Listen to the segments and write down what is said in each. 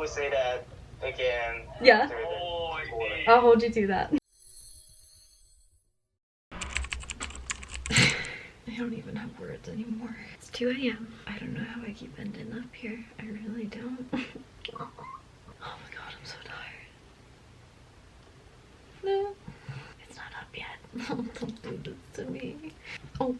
always say that they can Yeah. I'll hold you to that. I don't even have words anymore. It's 2 a.m. I don't know how I keep ending up here. I really don't. Oh my god, I'm so tired. No, it's not up yet. Don't do this to me. Oh.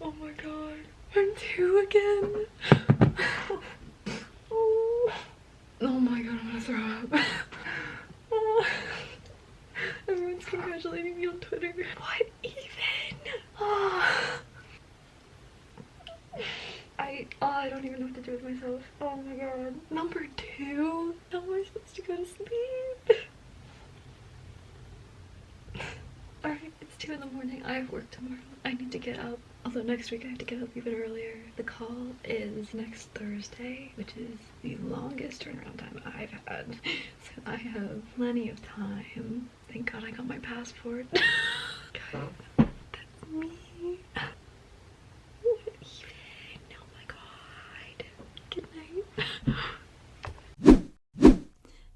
Oh my god, I'm 2 again. Oh my god, I'm gonna throw up. Oh. Everyone's congratulating me on Twitter. What even? Oh. I don't even know what to do with myself. Oh my god. Number 2? How am I supposed to go to sleep? Alright, it's 2 in the morning. I have work tomorrow. I need to get up. Although next week I have to get up even earlier. The call is next Thursday, which is the longest turnaround time I've had. So I have plenty of time. Thank god I got my passport. Guys, that's me. What even? Oh my god. Good night.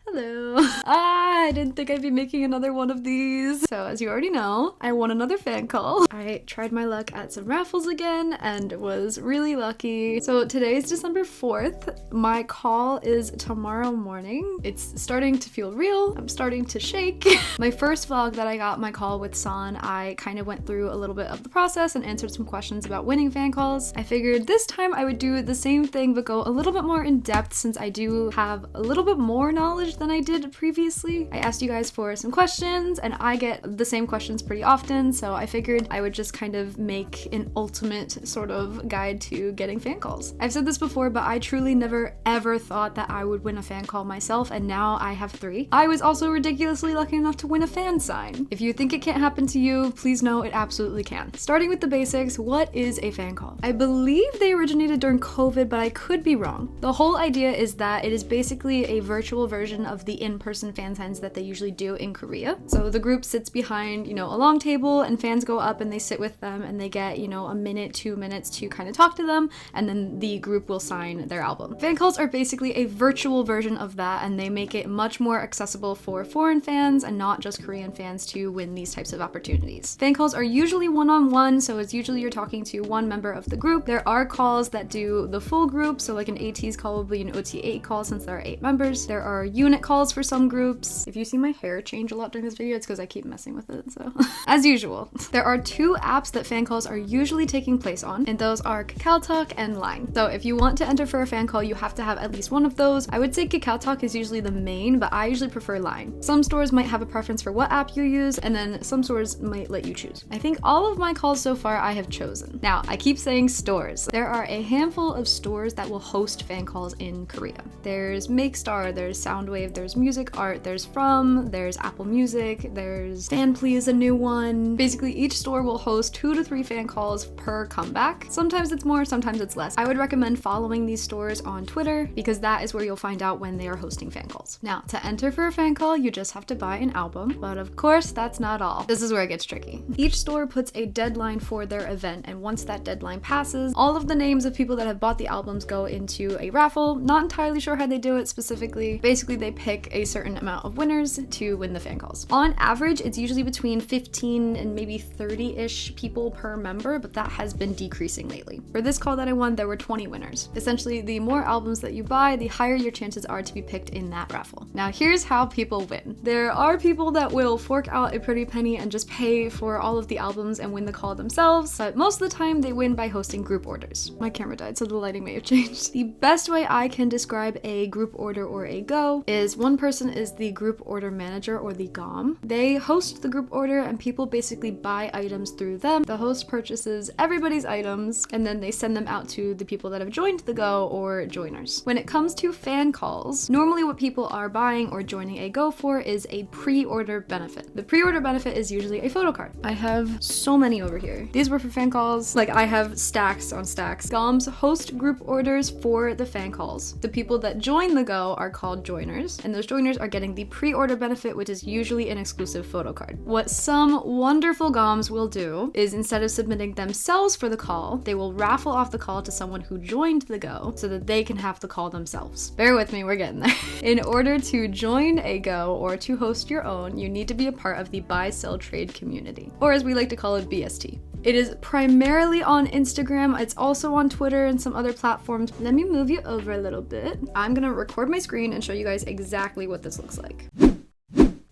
Hello. I didn't think I'd be making another one of these. So as you already know, I won another fan call. I tried my luck at some raffles again and was really lucky. So today's December 4th. My call is tomorrow morning. It's starting to feel real. I'm starting to shake. My first vlog that I got my call with San, I kind of went through a little bit of the process and answered some questions about winning fan calls. I figured this time I would do the same thing but go a little bit more in depth since I do have a little bit more knowledge than I did previously. I asked you guys for some questions and I get the same questions pretty often, so I figured I would just kind of make an ultimate sort of guide to getting fan calls. I've said this before, but I truly never ever thought that I would win a fan call myself, and now I have 3. I was also ridiculously lucky enough to win a fan sign. If you think it can't happen to you, please know it absolutely can. Starting with the basics, what is a fan call? I believe they originated during COVID, but I could be wrong. The whole idea is that it is basically a virtual version of the in-person fan signs that they usually do in Korea. So the group sits behind, a long table and fans go up and they sit with them and they get, a minute, 2 minutes to kind of talk to them, and then the group will sign their album. Fan calls are basically a virtual version of that, and they make it much more accessible for foreign fans and not just Korean fans to win these types of opportunities. Fan calls are usually one-on-one, so it's usually you're talking to one member of the group. There are calls that do the full group, so like an ateez call will be an OT8 call since there are 8 members. There are unit calls for some groups. If you see my hair change a lot during this video, it's because I keep messing with it, so. As usual. There are 2 apps that fan calls are usually taking place on, and those are KakaoTalk and Line. So if you want to enter for a fan call, you have to have at least one of those. I would say KakaoTalk is usually the main, but I usually prefer Line. Some stores might have a preference for what app you use, and then some stores might let you choose. I think all of my calls so far I have chosen. Now, I keep saying stores. There are a handful of stores that will host fan calls in Korea. There's Makestar, there's Soundwave, there's Music Art, there's From, there's Apple Music, there's Fanply is a new one. Basically, each store will host 2 to 3 fan calls per comeback. Sometimes it's more, sometimes it's less. I would recommend following these stores on Twitter because that is where you'll find out when they are hosting fan calls. Now, to enter for a fan call, you just have to buy an album, but of course, that's not all. This is where it gets tricky. Each store puts a deadline for their event, and once that deadline passes, all of the names of people that have bought the albums go into a raffle. Not entirely sure how they do it specifically. Basically, they pick a certain amount of winners to win the fan calls. On average, it's usually between 15 and maybe 30-ish people per member, but that has been decreasing lately. For this call that I won, there were 20 winners. Essentially, the more albums that you buy, the higher your chances are to be picked in that raffle. Now, here's how people win. There are people that will fork out a pretty penny and just pay for all of the albums and win the call themselves, but most of the time they win by hosting group orders. My camera died, so the lighting may have changed. The best way I can describe a group order or a go is one person is the group group order manager, or the GOM. They host the group order and people basically buy items through them. The host purchases everybody's items and then they send them out to the people that have joined the Go or joiners. When it comes to fan calls, normally what people are buying or joining a Go for is a pre-order benefit. The pre-order benefit is usually a photo card. I have so many over here. These were for fan calls. Like, I have stacks on stacks. GOMs host group orders for the fan calls. The people that join the Go are called joiners, and those joiners are getting the pre-order benefit, which is usually an exclusive photo card. What some wonderful GOMs will do is, instead of submitting themselves for the call, they will raffle off the call to someone who joined the Go so that they can have the call themselves. Bear with me, we're getting there. In order to join a Go or to host your own, you need to be a part of the buy, sell, trade community, or as we like to call it, BST. It is primarily on Instagram. It's also on Twitter and some other platforms. Let me move you over a little bit. I'm gonna record my screen and show you guys exactly what this looks like.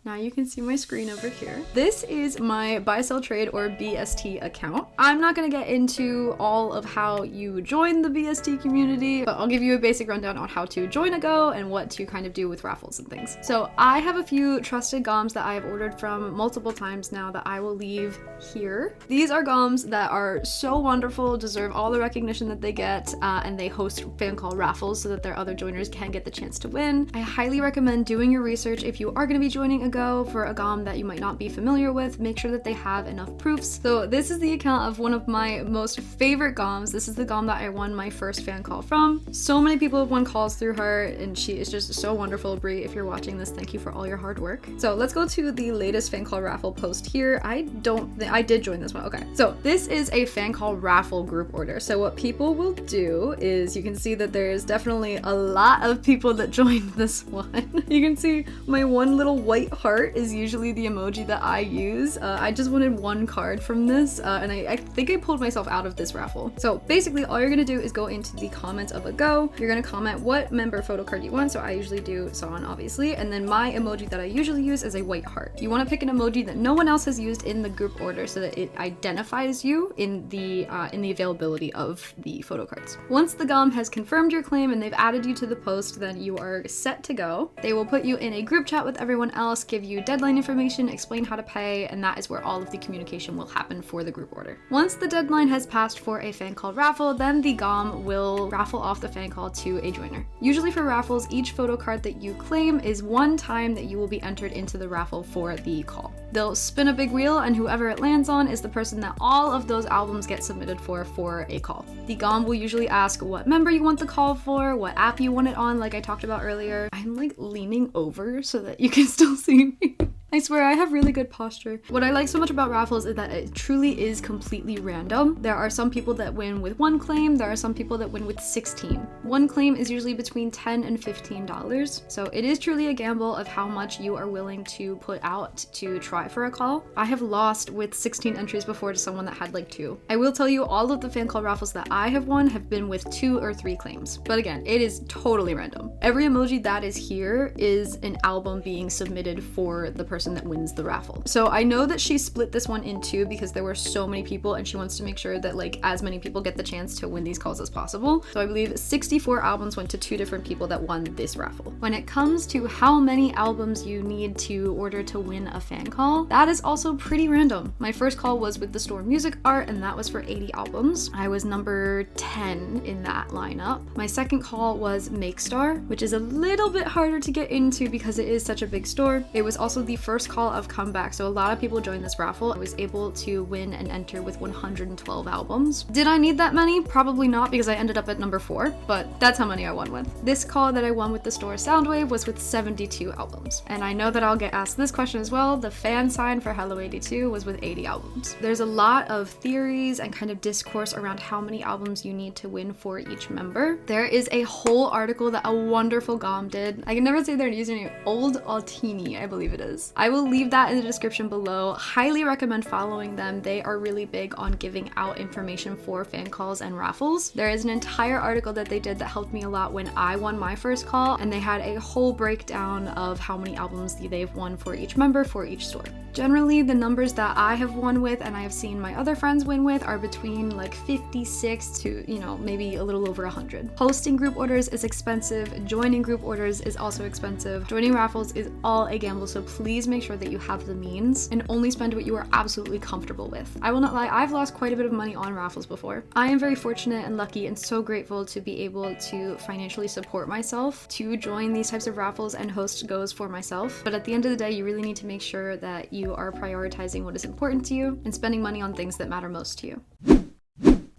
Now you can see my screen over here. This is my buy, sell, trade, or BST account. I'm not gonna get into all of how you join the BST community, but I'll give you a basic rundown on how to join a Go and what to kind of do with raffles and things. So I have a few trusted GOMs that I have ordered from multiple times now that I will leave here. These are GOMs that are so wonderful, deserve all the recognition that they get, and they host fan call raffles so that their other joiners can get the chance to win. I highly recommend doing your research if you are gonna be joining a Go for a GOM that you might not be familiar with. Make sure that they have enough proofs. So this is the account of one of my most favorite GOMs. This is the GOM that I won my first fan call from. So many people have won calls through her, and she is just so wonderful. Brie, if you're watching this, thank you for all your hard work. So let's go to the latest fan call raffle post here. I did join this one. Okay, so this is a fan call raffle group order. So what people will do is, you can see that there's definitely a lot of people that joined this one. You can see my one little white heart is usually the emoji that I use. I just wanted one card from this, and I think I pulled myself out of this raffle. So basically all you're gonna do is go into the comments of a Go. You're gonna comment what member photo card you want. So I usually do San, obviously, and then my emoji that I usually use is a white heart. You wanna pick an emoji that no one else has used in the group order so that it identifies you in the availability of the photo cards. Once the GOM has confirmed your claim and they've added you to the post, then you are set to go. They will put you in a group chat with everyone else, give you deadline information, explain how to pay, and that is where all of the communication will happen for the group order. Once the deadline has passed for a fan call raffle, then the GOM will raffle off the fan call to a joiner. Usually for raffles, each photo card that you claim is one time that you will be entered into the raffle for the call. They'll spin a big wheel, and whoever it lands on is the person that all of those albums get submitted for a call. The GOM will usually ask what member you want the call for, what app you want it on, like I talked about earlier. I'm like leaning over so that you can still see me. I swear I have really good posture. What I like so much about raffles is that it truly is completely random. There are some people that win with one claim, there are some people that win with 16. One claim is usually between $10 and $15, so it is truly a gamble of how much you are willing to put out to try for a call. I have lost with 16 entries before to someone that had like 2. I will tell you, all of the fan call raffles that I have won have been with 2 or 3 claims, but again, it is totally random. Every emoji that is here is an album being submitted for the person that wins the raffle. So I know that she split this one in 2 because there were so many people and she wants to make sure that like as many people get the chance to win these calls as possible. So I believe 64 albums went to 2 different people that won this raffle. When it comes to how many albums you need to order to win a fan call, that is also pretty random. My first call was with the store Music Art, and that was for 80 albums. I was number 10 in that lineup. My second call was Makestar, which is a little bit harder to get into because it is such a big store. It was also the first call of Comeback, so a lot of people joined this raffle. I was able to win and enter with 112 albums. Did I need that many? Probably not, because I ended up at number 4, but that's how many I won with. This call that I won with the store Soundwave was with 72 albums. And I know that I'll get asked this question as well. The fan sign for Hello 82 was with 80 albums. There's a lot of theories and kind of discourse around how many albums you need to win for each member. There is a whole article that a wonderful GOM did. I can never say their username, Old Atiny, I believe it is. I will leave that in the description below. Highly recommend following them. They are really big on giving out information for fan calls and raffles. There is an entire article that they did that helped me a lot when I won my first call, and they had a whole breakdown of how many albums they've won for each member for each store. Generally, the numbers that I have won with and I have seen my other friends win with are between like 56 to, maybe a little over 100. Hosting group orders is expensive. Joining group orders is also expensive. Joining raffles is all a gamble, so please make sure that you have the means and only spend what you are absolutely comfortable with. I will not lie, I've lost quite a bit of money on raffles before. I am very fortunate and lucky and so grateful to be able to financially support myself to join these types of raffles and host goes for myself. But at the end of the day, you really need to make sure that you are prioritizing what is important to you and spending money on things that matter most to you.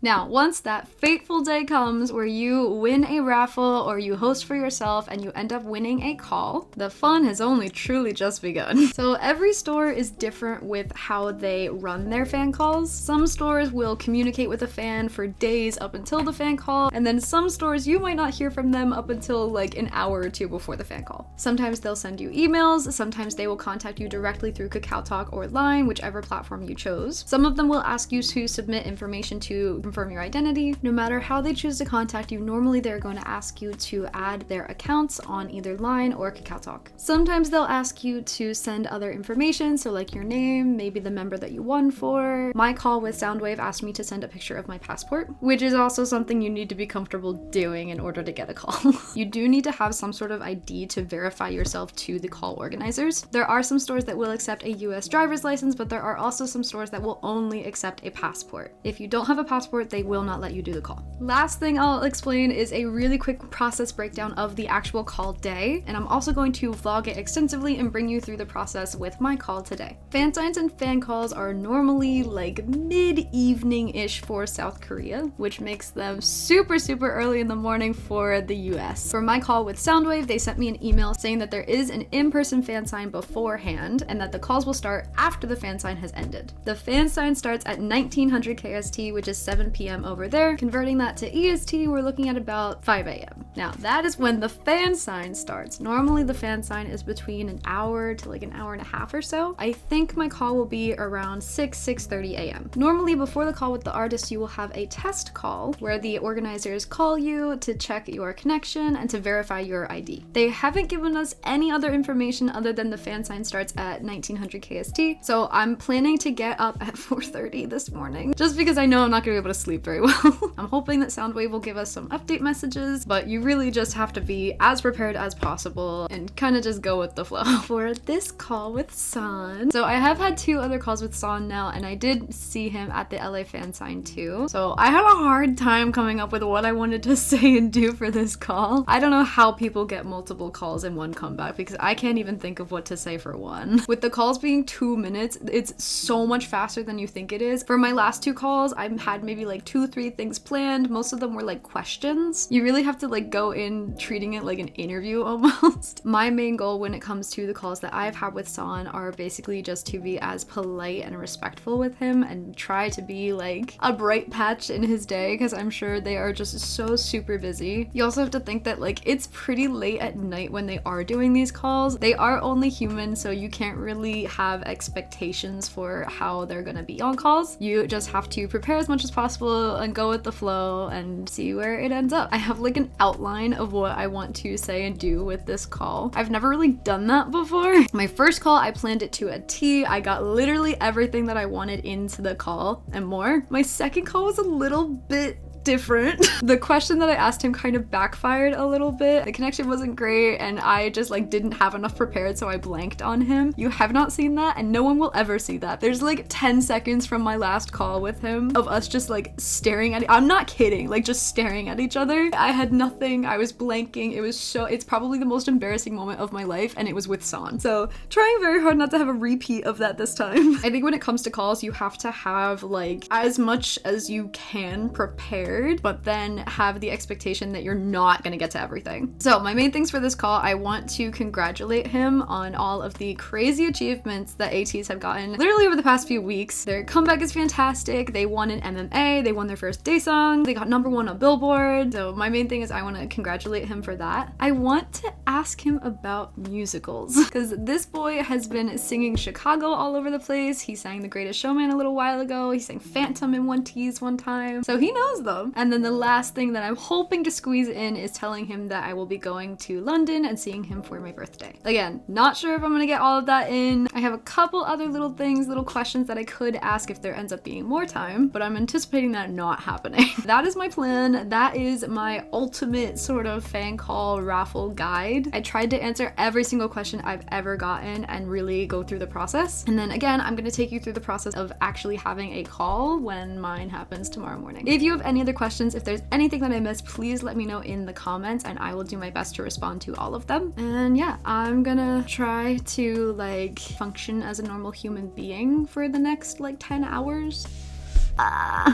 Now, once that fateful day comes where you win a raffle or you host for yourself and you end up winning a call, the fun has only truly just begun. So every store is different with how they run their fan calls. Some stores will communicate with a fan for days up until the fan call, and then some stores you might not hear from them up until like an hour or two before the fan call. Sometimes they'll send you emails, sometimes they will contact you directly through KakaoTalk or Line, whichever platform you chose. Some of them will ask you to submit information to confirm your identity. No matter how they choose to contact you, normally they're going to ask you to add their accounts on either Line or KakaoTalk. Sometimes they'll ask you to send other information, so like your name, maybe the member that you won for. My call with Soundwave asked me to send a picture of my passport, which is also something you need to be comfortable doing in order to get a call. You do need to have some sort of ID to verify yourself to the call organizers. There are some stores that will accept a US driver's license, but there are also some stores that will only accept a passport. If you don't have a passport, they will not let you do the call. Last thing I'll explain is a really quick process breakdown of the actual call day, and I'm also going to vlog it extensively and bring you through the process with my call today. Fan signs and fan calls are normally like mid-evening-ish for South Korea, which makes them super early in the morning for the US. For my call with Soundwave, they sent me an email saying that there is an in-person fan sign beforehand and that the calls will start after the fan sign has ended. The fan sign starts at 1900 KST, which is 7 p.m. over there. Converting that to EST, we're looking at about 5 a.m. Now, that is when the fan sign starts. Normally, the fan sign is between an hour to like an hour and a half or so. I think my call will be around 6:30 a.m. Normally, before the call with the artist, you will have a test call where the organizers call you to check your connection and to verify your ID. They haven't given us any other information other than the fan sign starts at 1900 KST, so I'm planning to get up at 4:30 this morning, just because I know I'm not gonna be able to sleep very well. I'm hoping that Soundwave will give us some update messages, but you really just have to be as prepared as possible and kind of just go with the flow. For this call with San, so I have had 2 other calls with San now, and I did see him at the LA fan sign too. So I had a hard time coming up with what I wanted to say and do for this call. I don't know how people get multiple calls in one comeback because I can't even think of what to say for one. With the calls being 2 minutes, it's so much faster than you think it is. For my last 2 calls, I had maybe like 2-3 things planned. Most of them were like questions. You really have to like go in treating it like an interview almost. My main goal when it comes to the calls that I've had with San are basically just to be as polite and respectful with him and try to be like a bright patch in his day, because I'm sure they are just so super busy. You also have to think that like it's pretty late at night when they are doing these calls. They are only human, so you can't really have expectations for how they're gonna be on calls. You just have to prepare as much as possible and go with the flow and see where it ends up. I have like an outline of what I want to say and do with this call. I've never really done that before. My first call, I planned it to a T. I got literally everything that I wanted into the call and more. My second call was a little bit different. The question that I asked him kind of backfired a little bit. The connection wasn't great and I just like didn't have enough prepared, so I blanked on him. You have not seen that and no one will ever see that. There's like 10 seconds from my last call with him of us just like staring at I'm not kidding, like just staring at each other. I had nothing. I was blanking. It's probably the most embarrassing moment of my life, and it was with San. So trying very hard not to have a repeat of that this time. I think when it comes to calls, you have to have like as much as you can prepared prepared, but then have the expectation that you're not gonna get to everything. So my main things for this call, I want to congratulate him on all of the crazy achievements that ateez have gotten literally over the past few weeks. Their comeback is fantastic. They won an MMA, they won their first day song, they got #1 on Billboard. So my main thing is I want to congratulate him for that. I want to ask him about musicals because this boy has been singing Chicago all over the place. He sang The Greatest Showman a little while ago. He sang Phantom in one tease one time. So he knows them. And then the last thing that I'm hoping to squeeze in is telling him that I will be going to London and seeing him for my birthday. Again, not sure if I'm gonna get all of that in. I have a couple other little things, little questions that I could ask if there ends up being more time, but I'm anticipating that not happening. That is my plan. That is my ultimate sort of fan call raffle guide. I tried to answer every single question I've ever gotten and really go through the process. And then again, I'm gonna take you through the process of actually having a call when mine happens tomorrow morning. If you have any other questions, if there's anything that I missed, please let me know in the comments and I will do my best to respond to all of them. And yeah, I'm gonna try to like function as a normal human being for the next like 10 hours.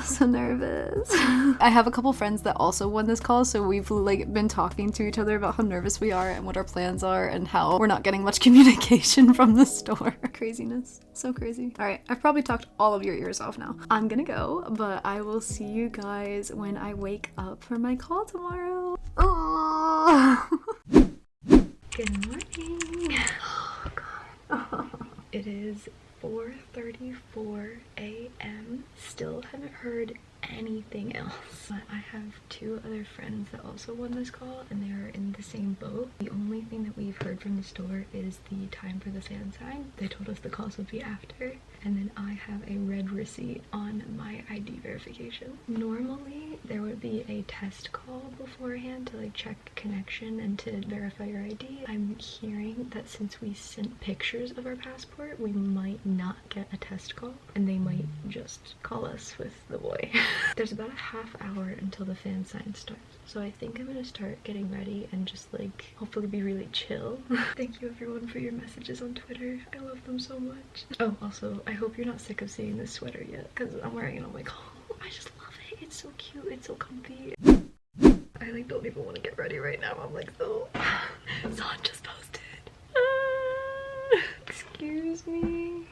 So nervous. I have a couple friends that also won this call, so we've like been talking to each other about how nervous we are and what our plans are and how we're not getting much communication from the store. Craziness. So crazy. All right, I've probably talked all of your ears off now. I'm gonna go, but I will see you guys when I wake up for my call tomorrow. Oh. Good morning. Oh god. It is 4:34 a.m. Still haven't heard anything else. But I have 2 other friends that also won this call and they are in the same boat. The only thing that we've heard from the store is the time for the fan sign. They told us the calls would be after. And then I have a red receipt on my ID verification. Normally there would be a test call beforehand to like check connection and to verify your ID. I'm hearing that since we sent pictures of our passport, we might not get a test call and they might just call us with the boy. There's about a half hour until the fan sign starts. So I think I'm gonna start getting ready and just like hopefully be really chill. Thank you everyone for your messages on Twitter. I love them so much. Oh, also, I hope you're not sick of seeing this sweater yet because I'm wearing it on my call. I just love it. It's so cute. It's so comfy. I like don't even want to get ready right now. I'm like, so Zon just posted. Excuse me.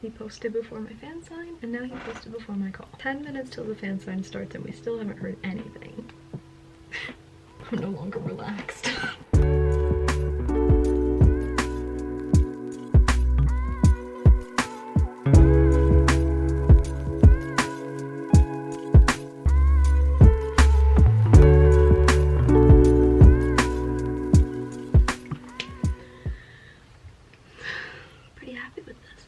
He posted before my fan sign and now he posted before my call. 10 minutes till the fan sign starts and we still haven't heard anything. I'm no longer relaxed. Pretty happy with this.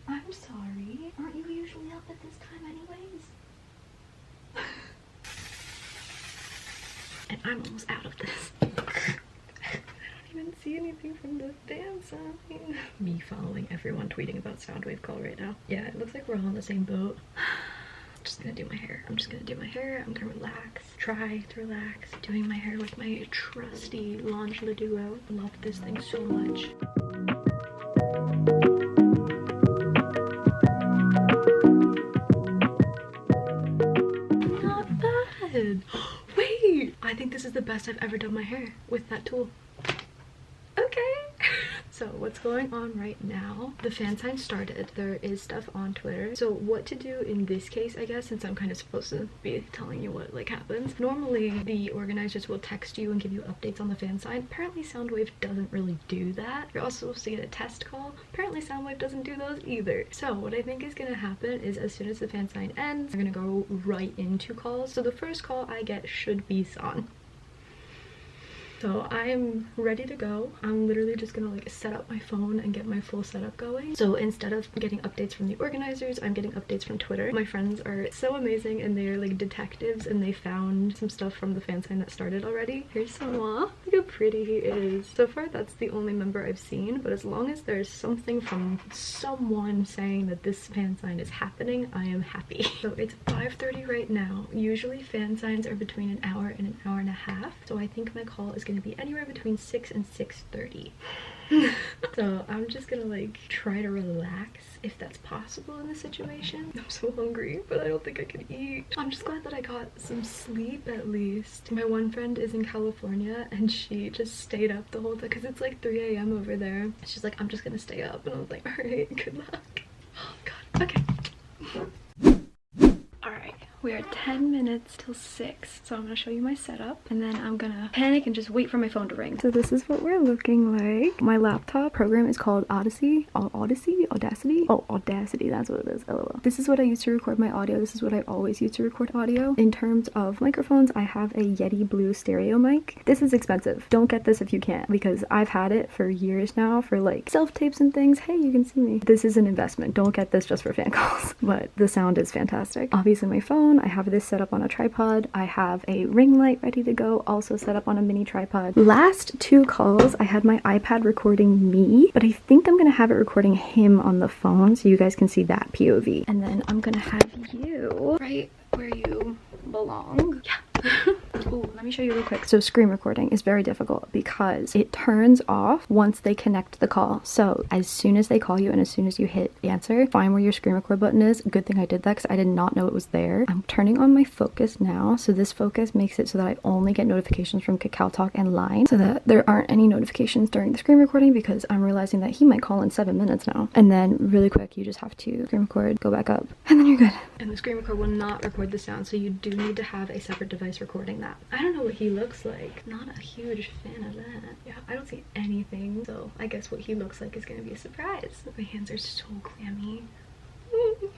I'm sorry. Aren't you usually up at this time anyways? And I'm almost out of this. I don't even see anything from the fan sign. Me following everyone tweeting about Soundwave call right now. Yeah, it looks like we're all in the same boat. I'm just gonna do my hair. I'm just gonna do my hair. I'm gonna relax. Try to relax. Doing my hair with my trusty Lange Le Duo. I love this thing so much. Not bad. Wait, I think this is the best I've ever done my hair with that tool. Okay. So what's going on right now? The fan sign started. There is stuff on Twitter. So what to do in this case, I guess, since I'm kind of supposed to be telling you what like happens. Normally the organizers will text you and give you updates on the fan sign. Apparently Soundwave doesn't really do that. You're also supposed to get a test call. Apparently Soundwave doesn't do those either. So what I think is gonna happen is as soon as the fan sign ends, we're gonna go right into calls. So the first call I get should be San. So I am ready to go. I'm literally just gonna like set up my phone and get my full setup going. So instead of getting updates from the organizers, I'm getting updates from Twitter. My friends are so amazing and they're like detectives and they found some stuff from the fan sign that started already. Here's Sanwa. Look how pretty he is. So far that's the only member I've seen, but as long as there's something from someone saying that this fan sign is happening, I am happy. So it's 5:30 right now. Usually fan signs are between an hour and a half. So I think my call is gonna be anywhere between 6 and 6:30. So I'm just gonna like try to relax if that's possible in this situation. I'm so hungry, but I don't think I can eat. I'm just glad that I got some sleep at least. My one friend is in California and she just stayed up the whole time because it's like 3 a.m. over there. She's like, I'm just gonna stay up, and I was like, all right, good luck. Oh god. Okay. Alright, we are 10 minutes till 6, so I'm gonna show you my setup and then I'm gonna panic and just wait for my phone to ring. So this is what we're looking like. My laptop program is called Audacity. Audacity? Oh, Audacity, that's what it is, lol. This is what I use to record my audio. This is what I always use to record audio. In terms of microphones, I have a Yeti Blue stereo mic. This is expensive. Don't get this if you can't, because I've had it for years now for like self-tapes and things. Hey, you can see me. This is an investment. Don't get this just for fan calls. But the sound is fantastic. Obviously my phone, I have this set up on a tripod. I have a ring light ready to go, also set up on a mini tripod. Last 2 calls, I had my iPad recording me, but I think I'm gonna have it recording him on the phone so you guys can see that POV. And then I'm gonna have you right where you belong. Yeah. Ooh, let me show you real quick. So screen recording is very difficult because it turns off once they connect the call. So as soon as they call you and as soon as you hit answer, find where your screen record button is. Good thing I did that because I did not know it was there. I'm turning on my focus now. So this focus makes it so that I only get notifications from Kakao Talk and Line, so that there aren't any notifications during the screen recording, because I'm realizing that he might call in 7 minutes now. And then really quick, you just have to screen record, go back up, and then you're good. And the screen record will not record the sound, so you do need to have a separate device recording that. I don't know what he looks like. Not a huge fan of that. Yeah, I don't see anything, so I guess what he looks like is gonna be a surprise. My hands are so clammy. My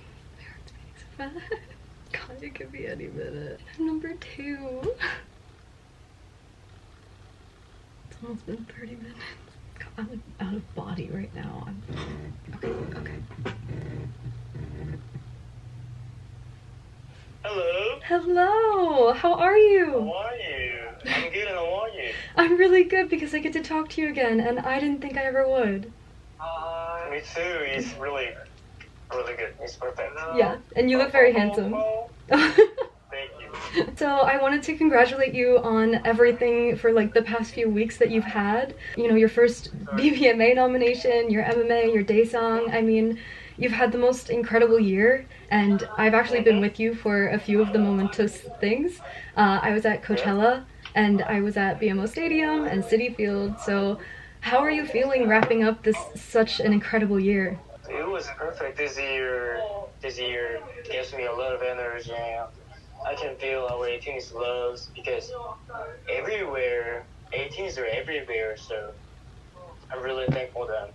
heart's beating so fast. God, it could be any minute. Number 2. It's almost been 30 minutes. God, I'm out of body right now. Okay. Hello. Hello, how are you? How are you? I'm good, and how are you? I'm really good because I get to talk to you again, and I didn't think I ever would. Me too. It's really good. It's perfect. Yeah, and you look very handsome. Thank you. So I wanted to congratulate you on everything for like the past few weeks that you've had. You know, your first BBMA nomination, your MMA, your day song. I mean, you've had the most incredible year, and I've actually been with you for a few of the momentous things. I was at Coachella, and I was at BMO Stadium and Citi Field. So how are you feeling wrapping up this such an incredible year? It was perfect this year. This year gives me a lot of energy. I can feel our ateez loves, because everywhere, ateez are everywhere, so I'm really thankful for them.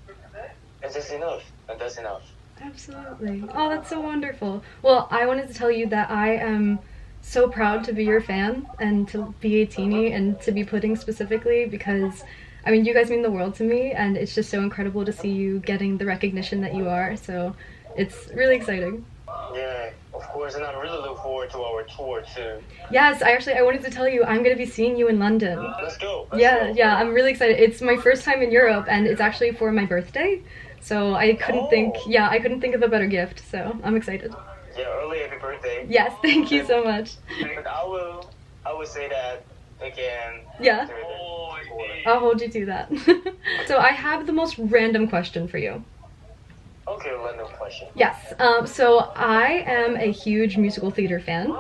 And that's enough. And that's enough. Absolutely. Oh, that's so wonderful. Well, I wanted to tell you that I am so proud to be your fan and to be atiny and to be Pudding specifically, because I mean, you guys mean the world to me, and it's just so incredible to see you getting the recognition that you are. So it's really exciting. Yeah, of course, and I really look forward to our tour too. Yes, I wanted to tell you I'm gonna be seeing you in London. Let's go. Yeah, I'm really excited. It's my first time in Europe, and it's actually for my birthday. So I couldn't think of a better gift. So I'm excited. Yeah, early happy birthday. Yes, thank you so much. But I will say that again. Yeah. I'll hold you to that. So I have the most random question for you. Okay, random question. Yes. So I am a huge musical theater fan.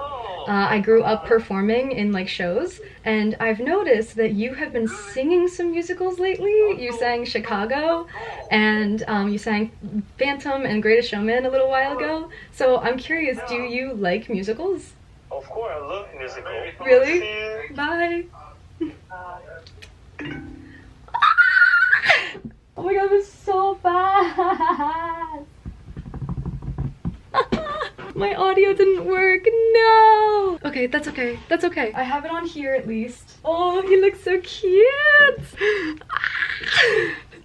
I grew up performing in like shows, and I've noticed that you have been singing some musicals lately. You sang Chicago, and you sang Phantom and Greatest Showman a little while ago. So I'm curious, do you like musicals? Of course, I love musicals. Really? Bye. Oh my god, it was so fast! My audio didn't work, no! Okay, that's okay, that's okay. I have it on here at least. Oh, he looks so cute!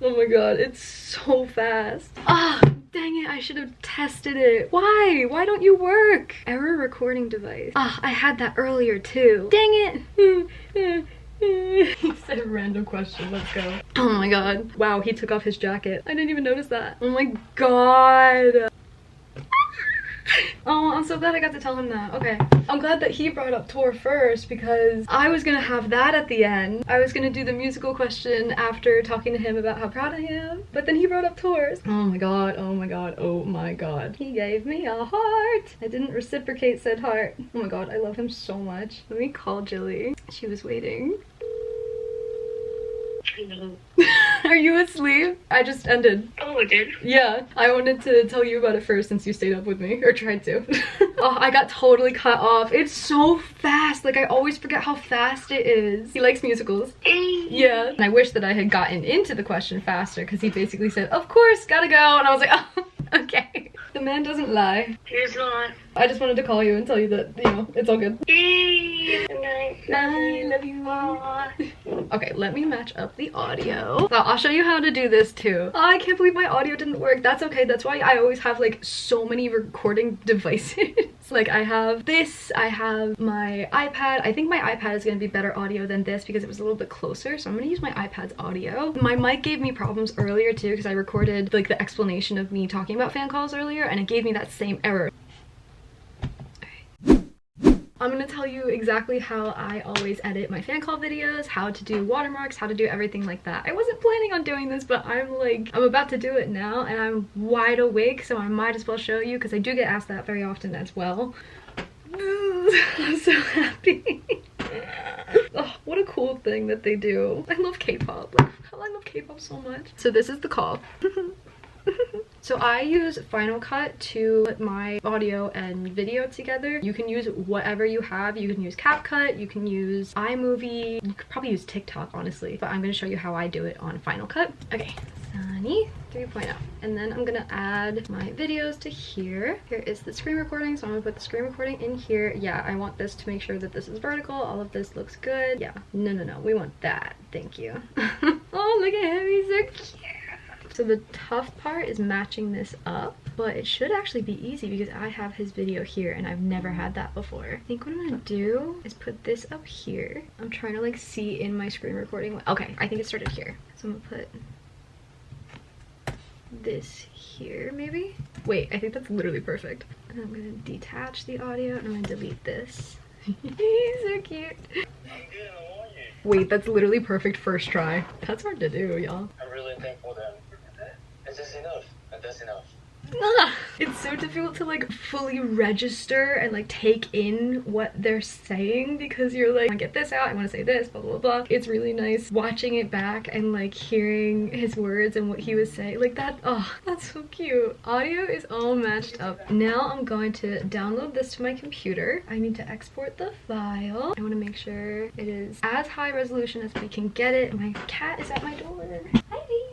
Oh my god, it's so fast. Ah, dang it, I should have tested it. Why? Why don't you work? Error recording device. Ah, I had that earlier too. Dang it! He said random question, let's go. Oh my god. Wow, he took off his jacket. I didn't even notice that. Oh my god. Oh, I'm so glad I got to tell him that. Okay. I'm glad that he brought up tour first because I was gonna have that at the end. I was gonna do the musical question after talking to him about how proud I am, but then he brought up tours. Oh my god, oh my god, oh my god. He gave me a heart. I didn't reciprocate said heart. Oh my god, I love him so much. Let me call Jilly. She was waiting. Hello. Are you asleep? I just ended. Oh, it did? Yeah, I wanted to tell you about it first since you stayed up with me, or tried to. Oh, I got totally cut off. It's so fast. Like, I always forget how fast it is. He likes musicals. Yeah. And I wish that I had gotten into the question faster because he basically said, of course, gotta go. And I was like, oh, okay. The man doesn't lie. He's not. I just wanted to call you and tell you that, you know, it's all good. Good night. I love you. Okay, let me match up the audio. So I'll show you how to do this too. Oh, I can't believe my audio didn't work. That's okay. That's why I always have like so many recording devices. Like I have this, I have my iPad. I think my iPad is going to be better audio than this because it was a little bit closer. So I'm going to use my iPad's audio. My mic gave me problems earlier too because I recorded like the explanation of me talking about fan calls earlier and it gave me that same error. I'm gonna tell you exactly how I always edit my fan call videos, how to do watermarks, how to do everything like that. I wasn't planning on doing this, but I'm about to do it now and I'm wide awake, so I might as well show you because I do get asked that very often as well. I'm so happy. Oh, what a cool thing that they do. I love K-pop. Like, I love K-pop so much. So this is the call. So I use Final Cut to put my audio and video together. You can use whatever you have. You can use CapCut, you can use iMovie, you could probably use TikTok honestly, but I'm going to show you how I do it on Final Cut. Okay, SANNIE 3.0. And then I'm going to add my videos to here. Here is the screen recording, so I'm going to put the screen recording in here. Yeah, I want this to make sure that this is vertical. All of this looks good. Yeah, no, we want that. Thank you. Oh, look at him, he's so cute. So the tough part is matching this up, but it should actually be easy because I have his video here and I've never had that before. I think what I'm gonna do is put this up here. I'm trying to like see in my screen recording. Okay, I think it started here. So I'm gonna put this here maybe. Wait, I think that's literally perfect. And I'm gonna detach the audio and I'm gonna delete this. He's so cute. Wait, that's literally perfect first try. That's hard to do, y'all. I'm really thankful that it's just enough. That's enough. It's so difficult to like fully register and like take in what they're saying because you're like, I want to get this out, I want to say this, blah blah blah. It's really nice watching it back and like hearing his words and what he was saying like that. Oh, that's so cute. Audio is all matched up. Now I'm going to download this to my computer. I need to export the file. I want to make sure it is as high resolution as we can get it. My cat is at my door. Hi baby.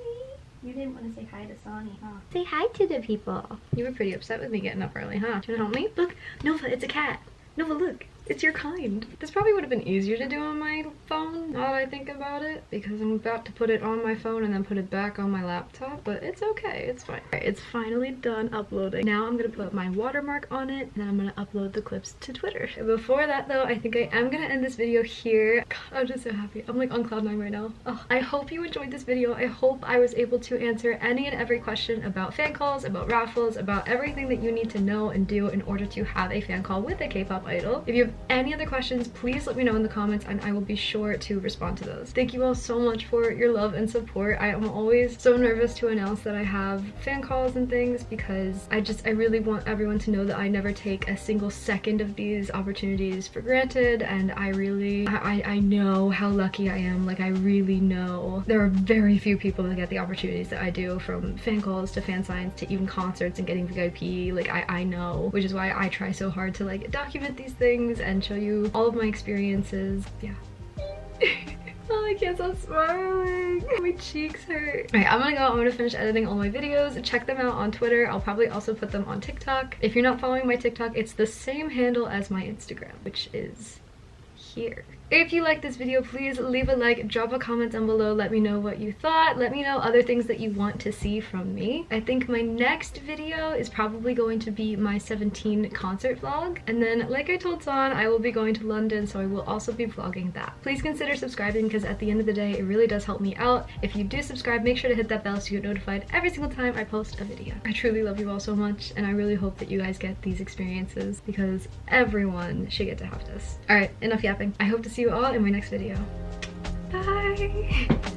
You didn't want to say hi to SANNIE, huh? Say hi to the people. You were pretty upset with me getting up early, huh? Do you want to help me? Look, Nova, it's a cat. Nova, look. It's your kind. This probably would have been easier to do on my phone, now that I think about it, because I'm about to put it on my phone and then put it back on my laptop, but it's okay, it's fine. Alright, it's finally done uploading. Now I'm gonna put my watermark on it, and then I'm gonna upload the clips to Twitter. Before that though, I think I am gonna end this video here. God, I'm just so happy. I'm like on cloud 9 right now. Oh, I hope you enjoyed this video. I hope I was able to answer any and every question about fan calls, about raffles, about everything that you need to know and do in order to have a fan call with a K-pop idol. If you have any other questions, please let me know in the comments and I will be sure to respond to those. Thank you all so much for your love and support. I am always so nervous to announce that I have fan calls and things because I really want everyone to know that I never take a single second of these opportunities for granted, and I know how lucky I am. Like, I really know there are very few people that get the opportunities that I do, from fan calls to fan signs to even concerts and getting VIP. Like, I know, which is why I try so hard to like document these things and show you all of my experiences. Yeah. Oh, I can't stop smiling. My cheeks hurt. Alright, I'm gonna finish editing all my videos. Check them out on Twitter. I'll probably also put them on TikTok. If you're not following my TikTok, it's the same handle as my Instagram, which is here. If you liked this video, please leave a like, drop a comment down below, let me know what you thought, let me know other things that you want to see from me. I think my next video is probably going to be my 17 concert vlog, and then like I told Son, I will be going to London, so I will also be vlogging that. Please consider subscribing because at the end of the day, it really does help me out. If you do subscribe, make sure to hit that bell so you get notified every single time I post a video. I truly love you all so much, and I really hope that you guys get these experiences because everyone should get to have this. Alright, enough yapping. I hope to see you all in my next video. Bye!